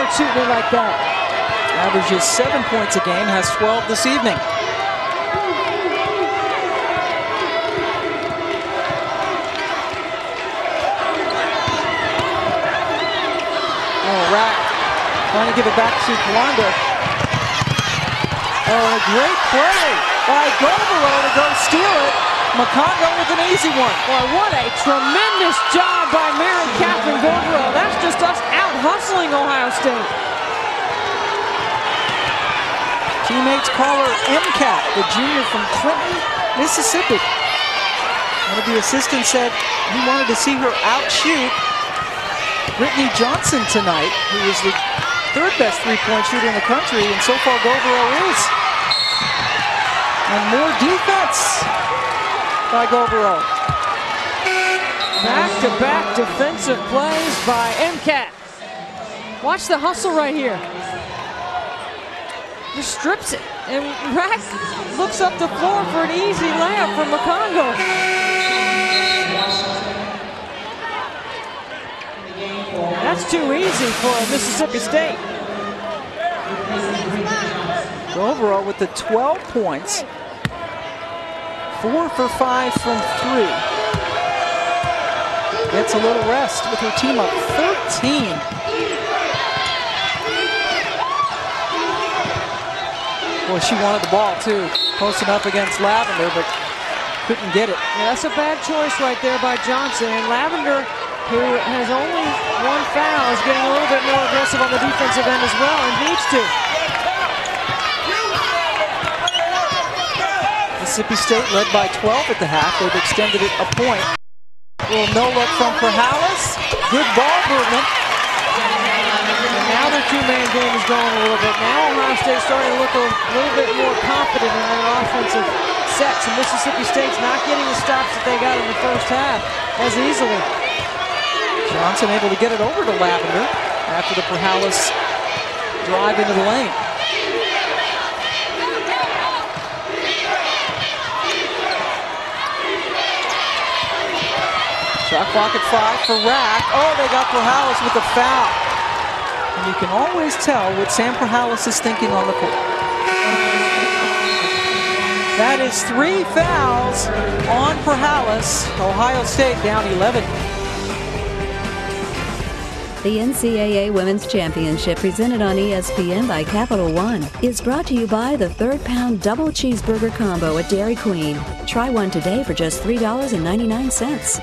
start shooting it like that. Averages 7 points a game, has 12 this evening. Oh, Rack trying to give it back to Kalando. Oh, a great play by Govero to go steal it. Makongo with an easy one. Boy, what a tremendous job by Mary Catherine Govero. That's just us out-hustling Ohio State. Teammates call her MCAT, the junior from Clinton, Mississippi. One of the assistants said he wanted to see her outshoot Brittany Johnson tonight, who is the third best three-point shooter in the country, and so far Govero is. And more defense by Govero. Back-to-back defensive plays by MCAT. Watch the hustle right here. Just strips it, and Rack looks up the floor for an easy layup from Makongo. That's too easy for Mississippi State. Govero with the 12 points. 4 for 5 from 3. Gets a little rest with her team up 13. Boy, she wanted the ball too. Posting up against Lavender, but couldn't get it. Yeah, that's a bad choice right there by Johnson. And Lavender, who has only 1 foul, is getting a little bit more aggressive on the defensive end as well, and needs to. Mississippi State led by 12 at the half. They've extended it a point. A little no look from Perhalis. Good ball movement. And now their two-man game is going a little bit. Now Ohio State starting to look a little bit more confident in their offensive sets. And Mississippi State's not getting the stops that they got in the first half as easily. Johnson able to get it over to Lavender after the Perhalis drive into the lane. Shot clock at 5 for Rack. Oh, they got Perhalis with the foul. And you can always tell what Sam Perhalis is thinking on the court. That is 3 fouls on Perhalis. Ohio State down 11. The NCAA Women's Championship, presented on ESPN by Capital One, is brought to you by the Third Pound Double Cheeseburger Combo at Dairy Queen. Try one today for just $3.99.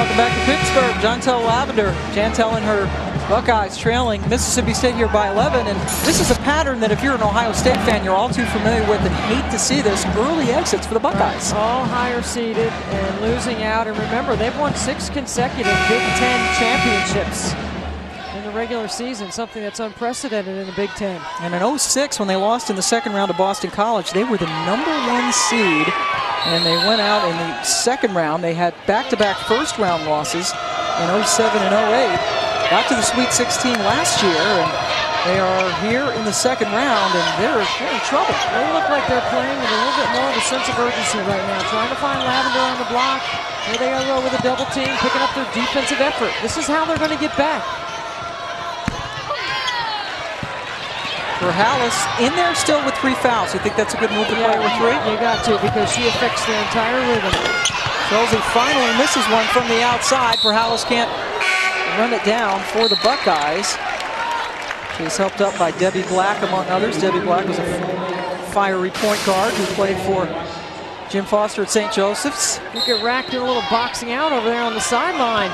welcome back to Pittsburgh. Jantel Lavender. Jantel and her Buckeyes trailing Mississippi State here by 11. And this is a pattern that if you're an Ohio State fan, you're all too familiar with and hate to see this. Early exits for the Buckeyes. All higher seeded and losing out. And remember, they've won 6 consecutive Big Ten championships in the regular season, something that's unprecedented in the Big Ten. And in 06, when they lost in the second round to Boston College, they were the #1 seed. And they went out in the second round. They had back-to-back first-round losses in 07 and 08. Got to the Sweet 16 last year, and they are here in the second round, and they're in trouble. They look like they're playing with a little bit more of a sense of urgency right now, trying to find Lavender on the block. Here they go with a double team, picking up their defensive effort. This is how they're going to get back. Hallis in there still with 3 fouls. You think that's a good move to play with 3? You got to, because she affects their entire rhythm. Chelsea finally misses one from the outside. Hallis can't run it down for the Buckeyes. She's helped up by Debbie Black, among others. Debbie Black was a fiery point guard who played for Jim Foster at St. Joseph's. You get racked in a little boxing out over there on the sideline.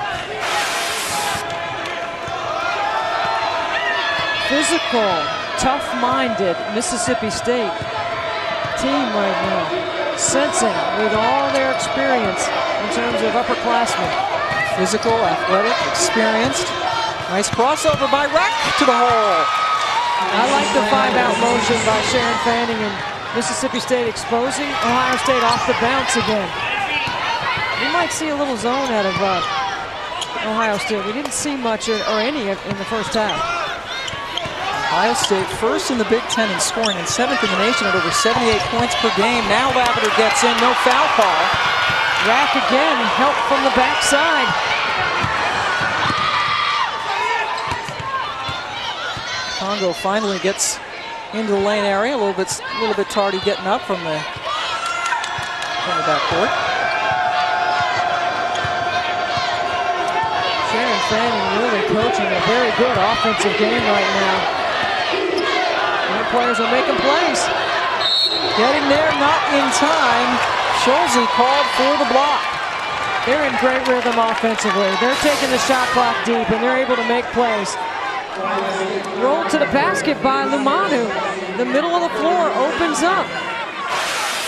Physical, tough-minded Mississippi State team right now, sensing with all their experience in terms of upperclassmen. Physical, athletic, experienced. Nice crossover by Rack to the hole. I like the 5-out motion by Sharon Fanning, and Mississippi State exposing Ohio State off the bounce again. We might see a little zone out of Ohio State. We didn't see much or any in the first half. Ohio State first in the Big Ten in scoring and 7th in the nation at over 78 points per game. Now Lavender gets in, no foul call. Rack again, help from the backside. Congo finally gets into the lane area, a little bit tardy getting up from the backcourt. Sharon Fanning really coaching a very good offensive game right now. Players are making plays. Getting there, not in time. Schulze called for the block. They're in great rhythm offensively. They're taking the shot clock deep, and they're able to make plays. Rolled to the basket by Lumanu. The middle of the floor opens up.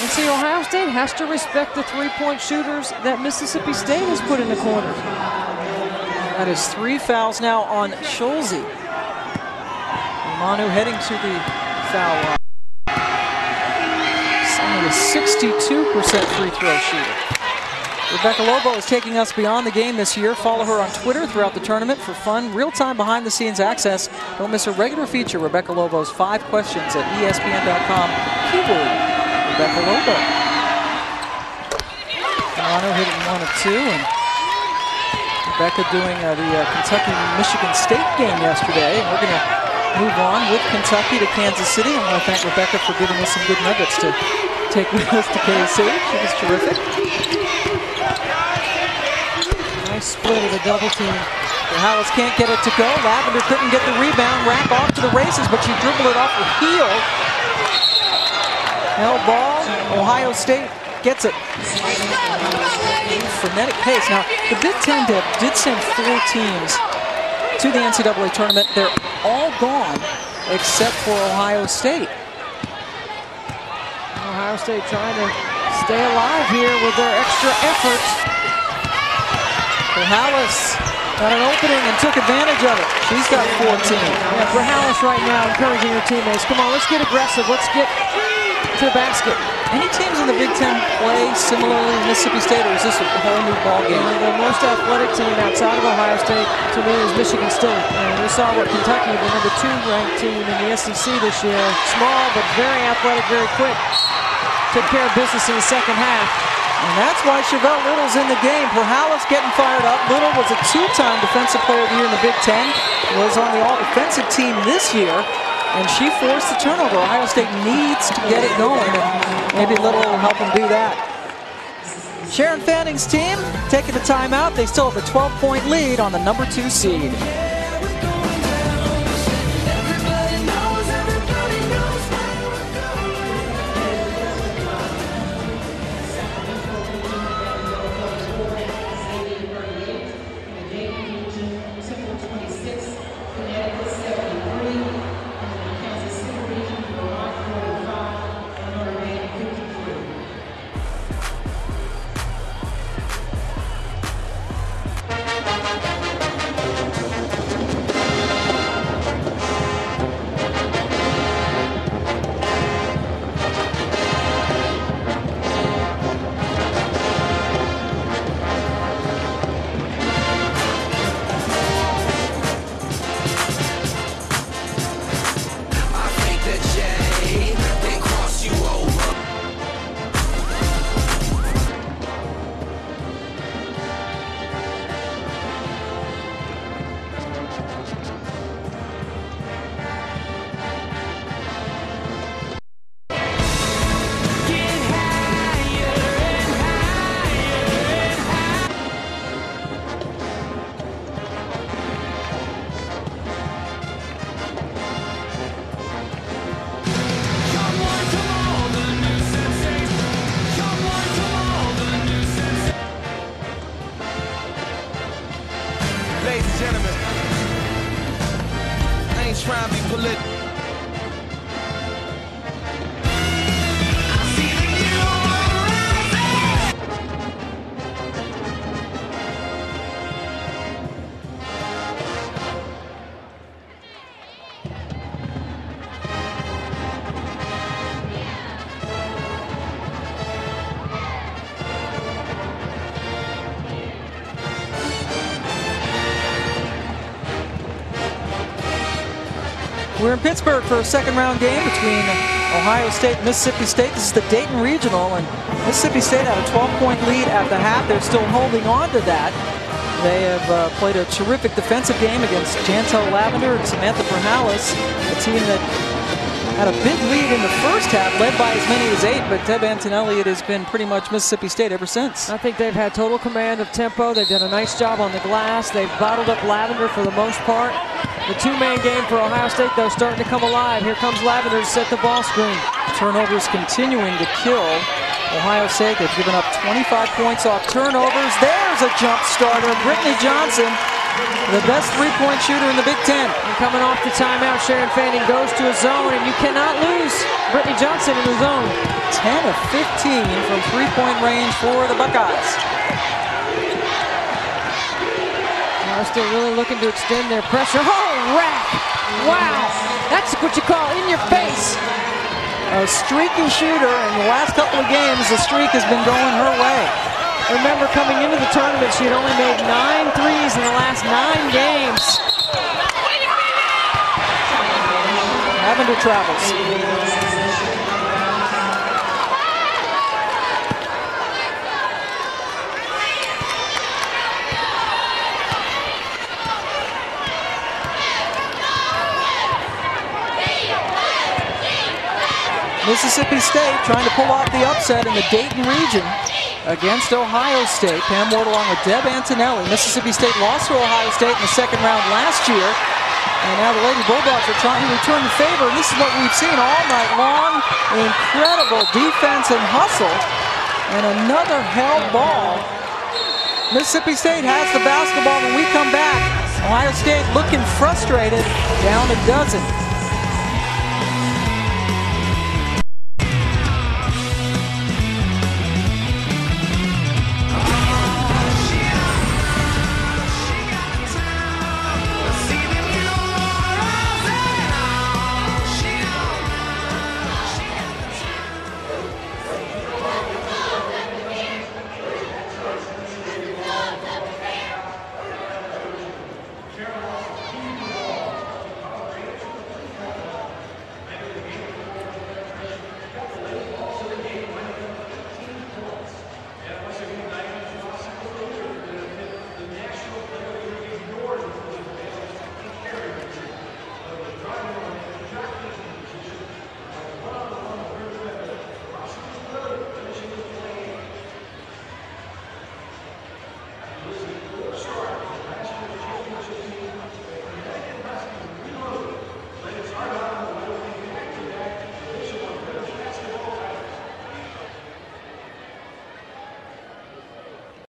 And see, Ohio State has to respect the 3-point shooters that Mississippi State has put in the corner. That is 3 fouls now on Schulze. Lumanu heading to the foul line. Only a 62% free throw shooter. Rebecca Lobo is taking us beyond the game this year. Follow her on Twitter throughout the tournament for fun, real-time behind-the-scenes access. Don't miss a regular feature, Rebecca Lobo's 5 questions at ESPN.com. Keyword, Rebecca Lobo. Lumanu hitting 1 of 2, and Rebecca doing the Kentucky-Michigan State game yesterday. And we're going to move on with Kentucky to Kansas City. I want to thank Rebecca for giving us some good nuggets to take with us to KC. She was terrific. Nice split of the double team. Hallis can't get it to go. Lavender couldn't get the rebound. Rack off to the races, but she dribbled it off her heel. Held ball. Ohio State gets it. Frenetic pace. Now, the Big Ten did send 4 teams to the NCAA tournament. They're all gone except for Ohio State. Ohio State trying to stay alive here with their extra effort. Hallis got an opening and took advantage of it. She's got 14. Yeah, Hallis right now encouraging her teammates. Come on, let's get aggressive. Let's get to the basket. Any teams in the Big Ten play similarly in Mississippi State, or is this a whole new ball game? The most athletic team outside of Ohio State, to me, is Michigan State. And we saw what Kentucky, the number 2 ranked team in the SEC this year, small but very athletic, very quick, took care of business in the second half. And that's why Chevelle Little's in the game. Hallis getting fired up. Little was a 2-time Defensive Player of the Year in the Big Ten, was on the All-Defensive team this year. And she forced the turnover. Ohio State needs to get it going, and maybe Little will help them do that. Sharon Fanning's team taking the timeout. They still have a 12-point lead on the number 2 seed. We're in Pittsburgh for a second-round game between Ohio State and Mississippi State. This is the Dayton Regional, and Mississippi State had a 12-point lead at the half. They're still holding on to that. They have played a terrific defensive game against Jantel Lavender and Samantha Perhalis, a team that had a big lead in the first half, led by as many as 8, but Deb Antonelli, it has been pretty much Mississippi State ever since. I think they've had total command of tempo. They've done a nice job on the glass. They've bottled up Lavender for the most part. The two-man game for Ohio State, though, starting to come alive. Here comes Lavender to set the ball screen. Turnovers continuing to kill Ohio State. They've given up 25 points off turnovers. There's a jump starter, Brittany Johnson, the best three-point shooter in the Big Ten. And coming off the timeout, Sharon Fanning goes to a zone, and you cannot lose Brittany Johnson in the zone. 10 of 15 from three-point range for the Buckeyes. Ohio State really looking to extend their pressure. Oh, rack! Wow! That's what you call in your face. A streaky shooter. In the last couple of games, the streak has been going her way. Remember, coming into the tournament, she had only made 9 threes in the last 9 games. Lavender travels. Mississippi State trying to pull off the upset in the Dayton region against Ohio State. Pam Ward along with Deb Antonelli. Mississippi State lost to Ohio State in the second round last year. And now the Lady Bulldogs are trying to return the favor. And this is what we've seen all night long. Incredible defense and hustle. And another held ball. Mississippi State has the basketball when we come back. Ohio State looking frustrated, down a dozen.